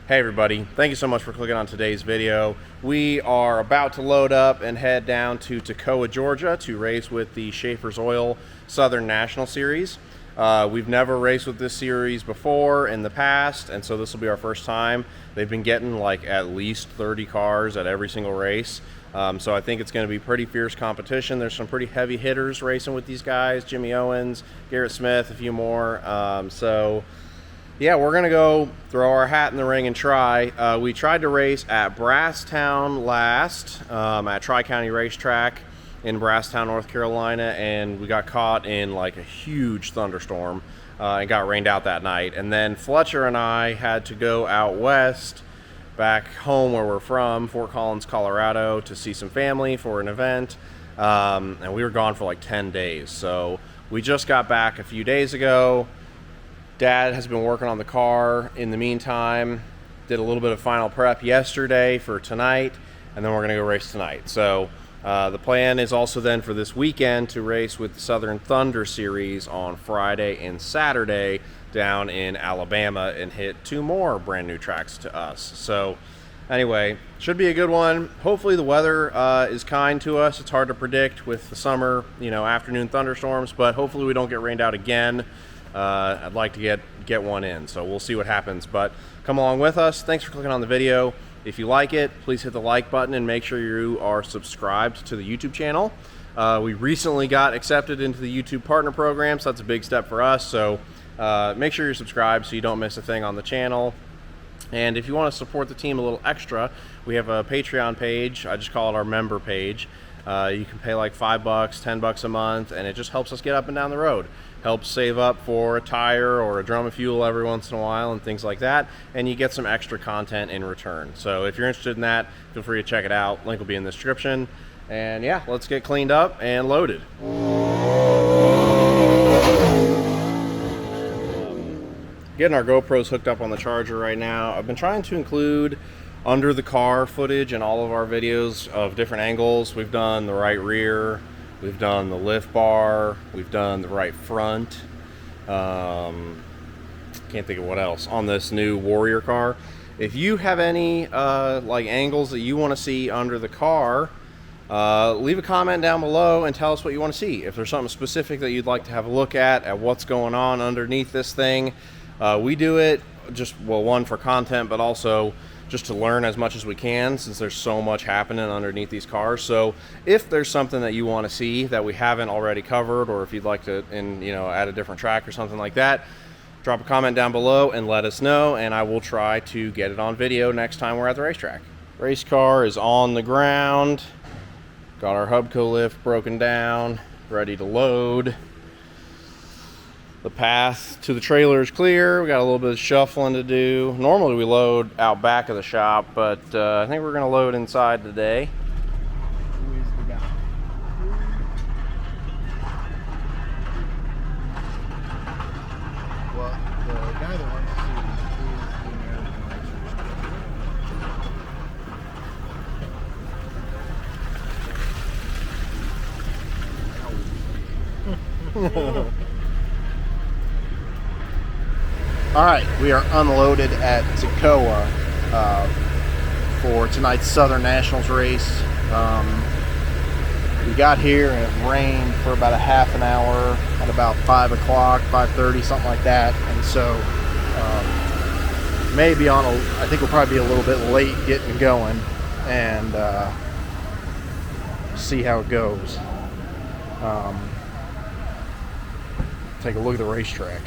Hey everybody, thank you so much for clicking on today's video. We are about to load up and head down to Toccoa, Georgia to race with the Schafer's Oil Southern National Series. We've never raced with this series before in the past, and so this will be our first time. They've been getting like at least 30 cars at every single race. So I think it's going to be pretty fierce competition. There's some pretty heavy hitters racing with these guys. Jimmy Owens, Garrett Smith, a few more. Yeah, we're going to go throw our hat in the ring and try. We tried to race at Brasstown last at Tri-County Racetrack in Brasstown, North Carolina, and we got caught in like a huge thunderstorm and got rained out that night. And then Fletcher and I had to go out west back home where we're from, Fort Collins, Colorado, to see some family for an event. And we were gone for like 10 days. So we just got back a few days ago. Dad has been working on the car in the meantime, did a little bit of final prep yesterday for tonight, and then we're going to go race tonight. So the plan is also then for this weekend to race with the Southern Thunder Series on Friday and Saturday down in Alabama and hit 2 more brand new tracks to us. So anyway, should be a good one. Hopefully the weather is kind to us. It's hard to predict with the summer, afternoon thunderstorms, but hopefully we don't get rained out again. I'd like to get one in, so we'll see what happens. But come along with us. Thanks for clicking on the video. If you like it, please hit the like button and make sure you are subscribed to the YouTube channel. We recently got accepted into the YouTube Partner Program, so that's a big step for us. So make sure you're subscribed so you don't miss a thing on the channel. And if you want to support the team a little extra, we have a Patreon page. I just call it our member page. You can pay like $5, $10 a month, and it just helps us get up and down the road. Helps save up for a tire or a drum of fuel every once in a while and things like that, and you get some extra content in return. So if you're interested in that, feel free to check it out. Link will be in the description. And yeah, let's get cleaned up and loaded. Getting our GoPros hooked up on the charger right now. I've been trying to include under the car footage in all of our videos of different angles. We've done the right rear, we've done the lift bar, we've done the right front. Can't think of what else on this new Warrior car. If you have any like angles that you want to see under the car, leave a comment down below and tell us what you want to see. If there's something specific that you'd like to have a look at what's going on underneath this thing, we do it just, well, one, for content, but also just to learn as much as we can, since there's so much happening underneath these cars. So if there's something that you want to see that we haven't already covered, or if you'd like to add a different track or something like that, drop a comment down below and let us know, and I will try to get it on video next time we're at the racetrack. Race car is on the ground. Got our hubco lift broken down, ready to load. The path to the trailer is clear. We got a little bit of shuffling to do. Normally we load out back of the shop, but I think we're going to load inside today. Who is the guy? Well, the guy that wants to see is the American Racers. All right, we are unloaded at Toccoa for tonight's Southern Nationals race. We got here and it rained for about a half an hour at about 5 o'clock, 5:30, something like that. And so maybe I think we'll probably be a little bit late getting going, and see how it goes. Take a look at the racetrack.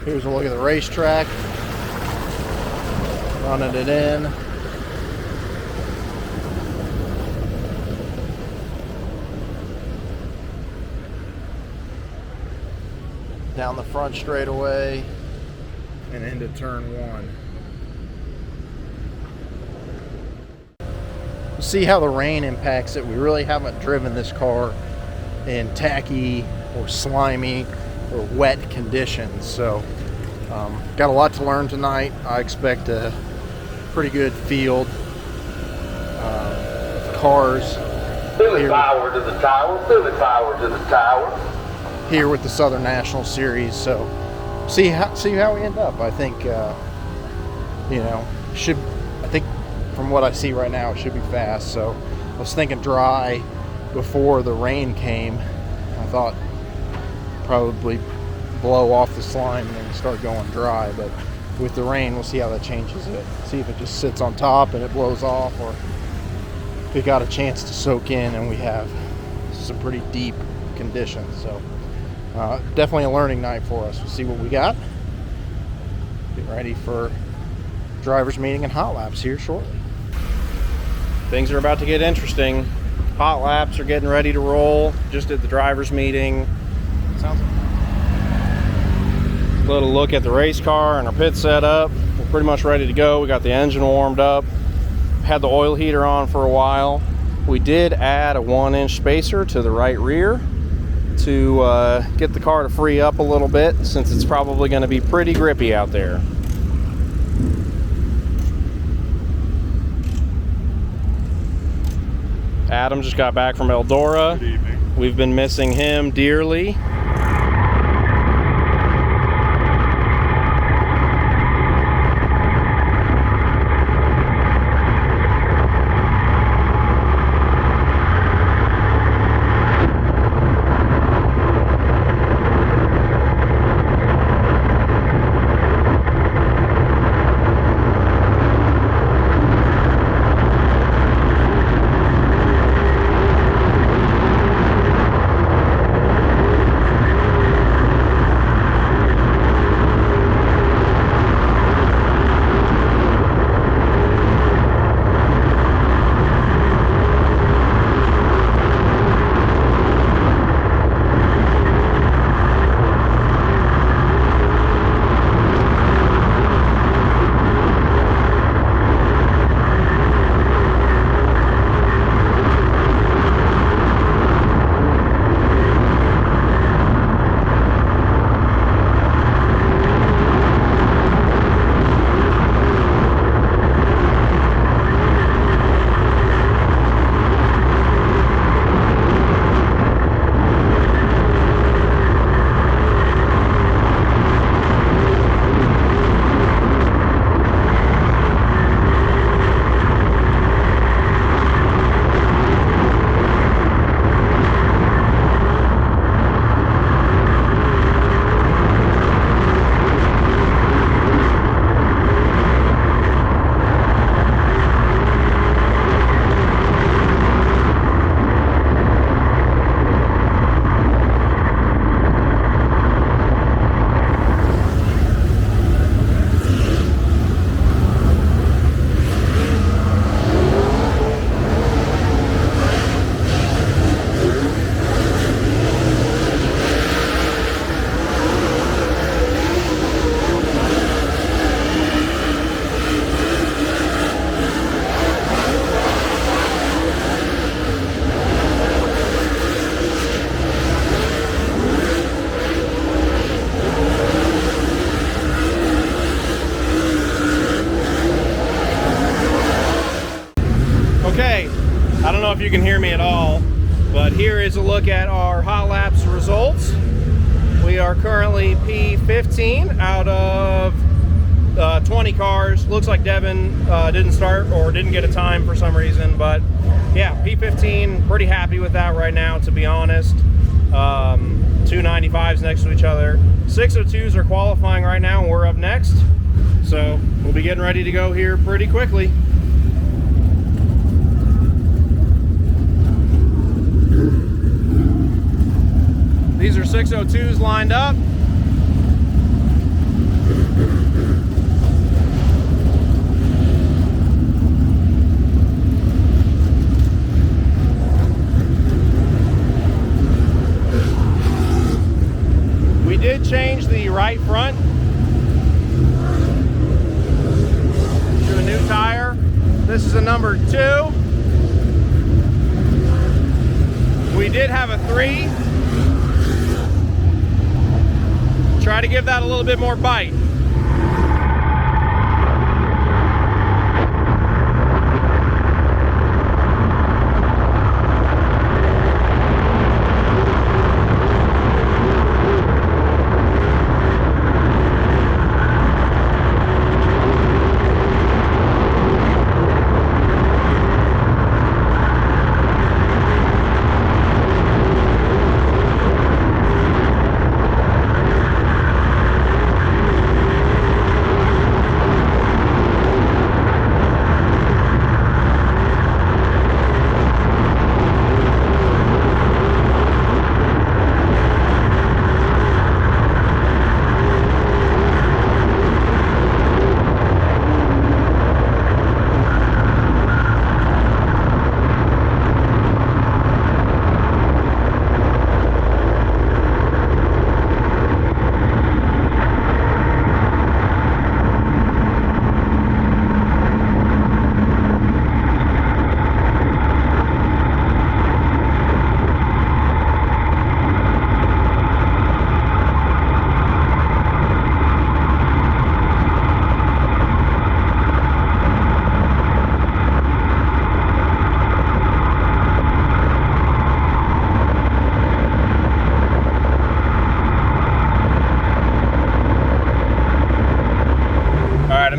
Here's a look at the racetrack, running it in. Down the front straightaway and into turn 1. See how the rain impacts it. We really haven't driven this car in tacky or slimy or wet conditions, so got a lot to learn tonight. I expect a pretty good field. Cars. Philly power to the tower. Philly power to the tower. Here with the Southern National Series, so see how we end up. I think you know, I think from what I see right now, it should be fast. So I was thinking dry before the rain came. I thought probably blow off the slime and then start going dry, but with the rain, we'll see how that changes it. See if it just sits on top and it blows off, or if it got a chance to soak in and we have some pretty deep conditions. So definitely a learning night for us. We'll see what we got. Get ready for driver's meeting and hot laps here shortly. Things are about to get interesting. Hot laps are getting ready to roll. Just at the driver's meeting. Sounds like a little look at the race car and our pit setup. We're pretty much ready to go. We got the engine warmed up. Had the oil heater on for a while. We did add a 1-inch spacer to the right rear to get the car to free up a little bit, since it's probably going to be pretty grippy out there. Adam just got back from Eldora. Good evening. We've been missing him dearly. Okay, I don't know if you can hear me at all, but here is a look at our hot laps results. We are currently P15 out of 20 cars. Looks like Devin didn't start or didn't get a time for some reason, but yeah, P15, pretty happy with that right now, to be honest. 295s next to each other. 602s are qualifying right now, and we're up next. So we'll be getting ready to go here pretty quickly. These are 602s lined up. We did change the right front to a new tire. This is a number 2. We did have a 3. Try to give that a little bit more bite.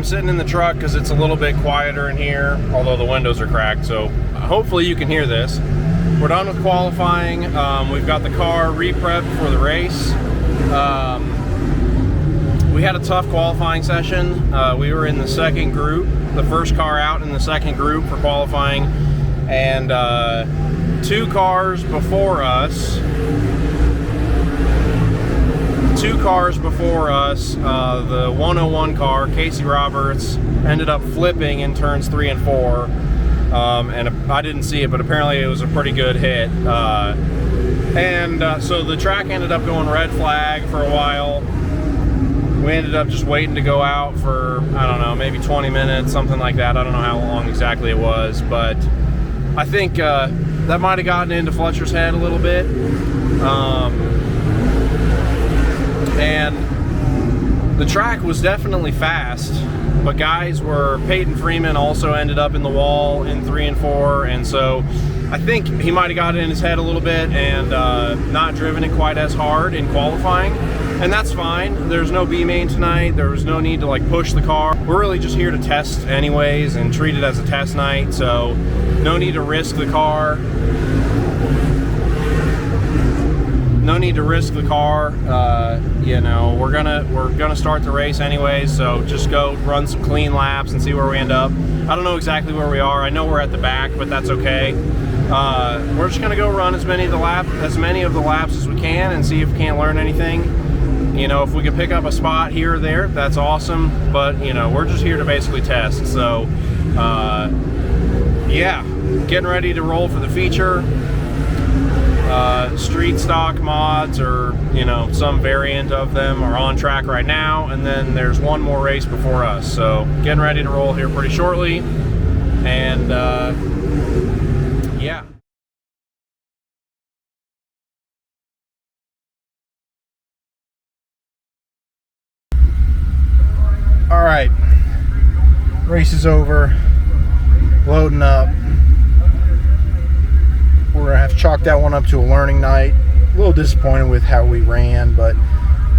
sitting in the truck because it's a little bit quieter in here, although the windows are cracked, so hopefully you can hear this. We're done with qualifying. We've got the car re-prepped for the race. We had a tough qualifying session. We were in the second group, the first car out in the second group for qualifying, and two cars before us, the 101 car, Casey Roberts, ended up flipping in turns 3 and 4. And I didn't see it, but apparently it was a pretty good hit. So the track ended up going red flag for a while. We ended up just waiting to go out for, I don't know, maybe 20 minutes, something like that. I don't know how long exactly it was, but I think that might have gotten into Fletcher's head a little bit. And the track was definitely fast, but Peyton Freeman also ended up in the wall in 3 and 4, and so I think he might have got it in his head a little bit and not driven it quite as hard in qualifying, and that's fine. There's no B-main tonight. There was no need to like push the car. We're really just here to test anyways and treat it as a test night, so no need to risk the car. No need to risk the car. You know, we're gonna start the race anyways, so just go run some clean laps and see where we end up. I don't know exactly where we are. I know we're at the back, but that's okay. We're just gonna go run as many of the laps as we can and see if we can't learn anything. You know, if we can pick up a spot here or there, that's awesome. But you know, we're just here to basically test. So yeah, getting ready to roll for the feature. Street stock mods, or you know, some variant of them, are on track right now, and then there's one more race before us, so getting ready to roll here pretty shortly. And yeah. All right, race is over, loading up. We're gonna have to chalk that one up to a learning night. A little disappointed with how we ran, but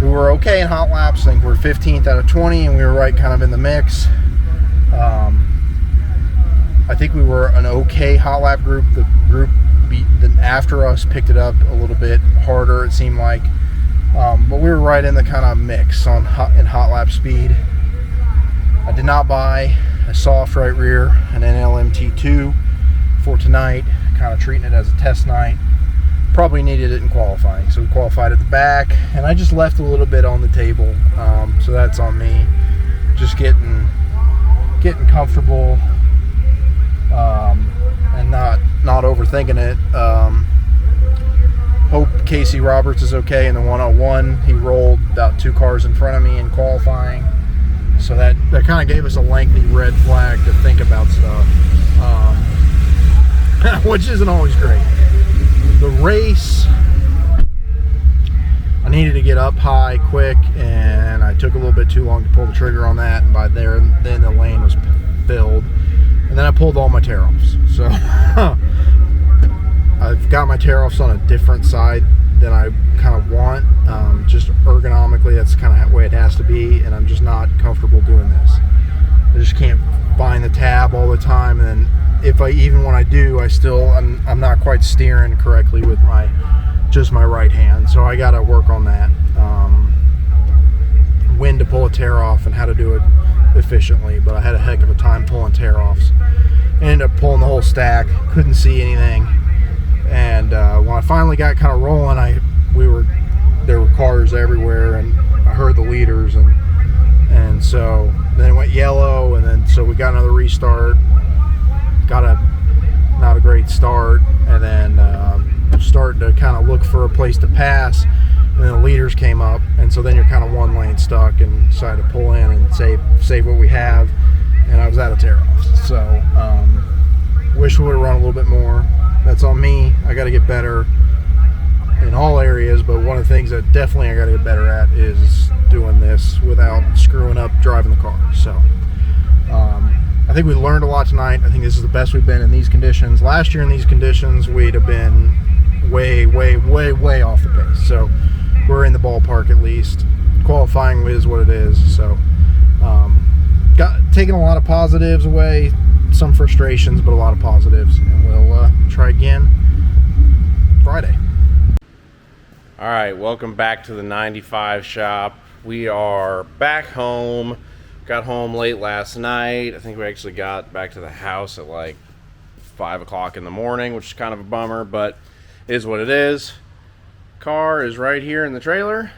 we were okay in hot laps. I think we're 15th out of 20, and we were right kind of in the mix. I think we were an okay hot lap group. The group after us picked it up a little bit harder, it seemed like, but we were right in the kind of mix in hot lap speed. I did not buy a soft right rear, an NLMT2 for tonight, kind of treating it as a test night. Probably needed it in qualifying, so we qualified at the back, and I just left a little bit on the table, so that's on me. Just getting comfortable, and not overthinking it. Hope Casey Roberts is okay in the 101. He rolled about 2 cars in front of me in qualifying, so that kind of gave us a lengthy red flag to think about stuff, which isn't always great. The race, I needed to get up high quick, and I took a little bit too long to pull the trigger on that, and by then the lane was filled, and then I pulled all my tear-offs. So I've got my tear-offs on a different side than I kind of want. Just ergonomically, that's kind of the way it has to be, and I'm just not comfortable doing this. I just can't find the tab all the time, and then even when I do, I'm not quite steering correctly with just my right hand, so I got to work on that. When to pull a tear off and how to do it efficiently, but I had a heck of a time pulling tear offs. Ended up pulling the whole stack, couldn't see anything, and when I finally got kind of rolling, there were cars everywhere, and I heard the leaders, and so then it went yellow, and then so we got another restart. Got not a great start, and then starting to kind of look for a place to pass, and then the leaders came up, and so then you're kind of one lane stuck, and decided to pull in and save what we have, and I was out of tear-offs. So wish we would have run a little bit more. That's on me. I got to get better in all areas, but one of the things that definitely I got to get better at is doing this without screwing up driving the car. So I think we learned a lot tonight. I think this is the best we've been in these conditions. Last year in these conditions, we'd have been way off the pace. So we're in the ballpark at least. Qualifying is what it is. So taken a lot of positives away, some frustrations, but a lot of positives, and we'll try again Friday. All right, welcome back to the 95 shop. We are back home. Got home late last night. I think we actually got back to the house at like 5 o'clock in the morning, which is kind of a bummer, but it is what it is. Car is right here in the trailer.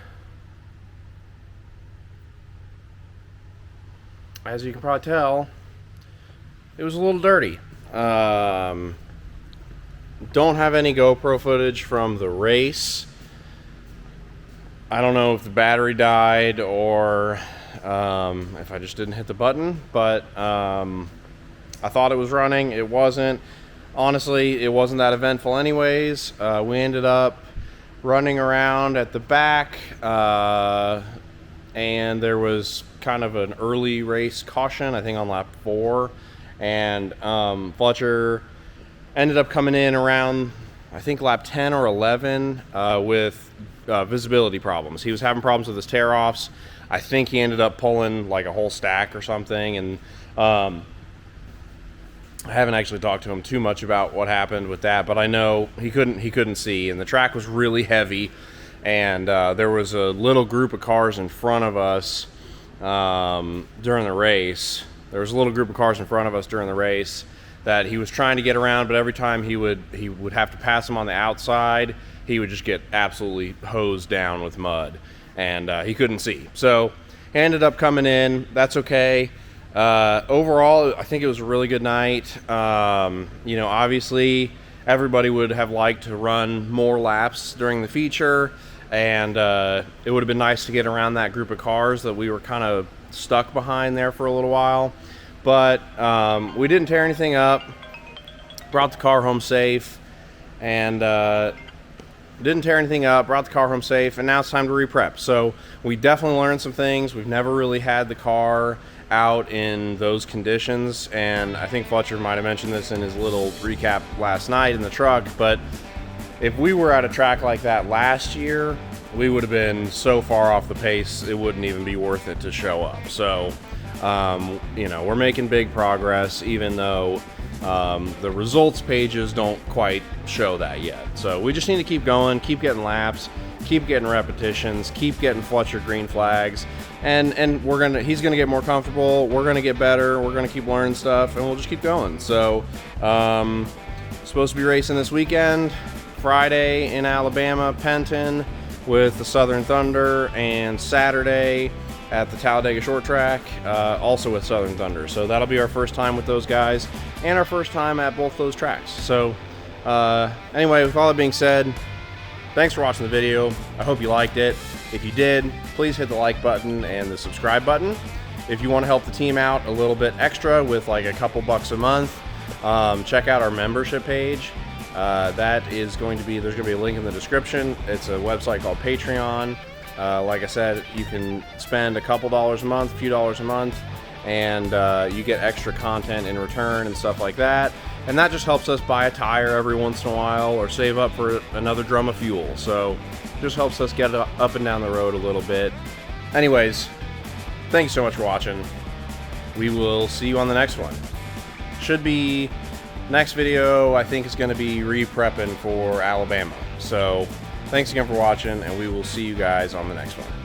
As you can probably tell, it was a little dirty. Don't have any GoPro footage from the race. I don't know if the battery died or if I just didn't hit the button, but I thought it was running. It wasn't. Honestly, it wasn't that eventful anyways. We ended up running around at the back, and there was kind of an early race caution, I think on lap 4, and Fletcher ended up coming in around, I think, lap 10 or 11 with visibility problems. He was having problems with his tear-offs. I think he ended up pulling like a whole stack or something, and I haven't actually talked to him too much about what happened with that, but I know he couldn't see, and the track was really heavy, and there was a little group of cars in front of us during the race. There was a little group of cars in front of us during the race that he was trying to get around, but every time he would have to pass them on the outside, he would just get absolutely hosed down with mud, and he couldn't see. So he ended up coming in. That's okay. Overall, I think it was a really good night. You know, obviously everybody would have liked to run more laps during the feature, and it would have been nice to get around that group of cars that we were kind of stuck behind there for a little while. But we didn't tear anything up, brought the car home safe, and didn't tear anything up, brought the car home safe, and now it's time to re-prep. So we definitely learned some things. We've never really had the car out in those conditions, and I think Fletcher might have mentioned this in his little recap last night in the truck, but if we were at a track like that last year, we would have been so far off the pace it wouldn't even be worth it to show up. So you know, we're making big progress, even though the results pages don't quite show that yet. So we just need to keep going, keep getting laps, keep getting repetitions, keep getting Fletcher green flags, and he's gonna get more comfortable. We're gonna get better. We're gonna keep learning stuff, and we'll just keep going. So supposed to be racing this weekend, Friday in Alabama, Penton with the Southern Thunder, and Saturday at the Talladega Short Track, also with Southern Thunder. So that'll be our first time with those guys, and our first time at both those tracks. So anyway, with all that being said, thanks for watching the video. I hope you liked it. If you did, please hit the like button and the subscribe button. If you want to help the team out a little bit extra with like a couple bucks a month, check out our membership page. That is going to be, there's going to be a link in the description. It's a website called Patreon. Like I said, you can spend a couple dollars a month, a few dollars a month, and you get extra content in return and stuff like that. And that just helps us buy a tire every once in a while or save up for another drum of fuel. So just helps us get up and down the road a little bit. Anyways, thank you so much for watching. We will see you on the next one. Should be, next video I think is going to be re-prepping for Alabama. So thanks again for watching, and we will see you guys on the next one.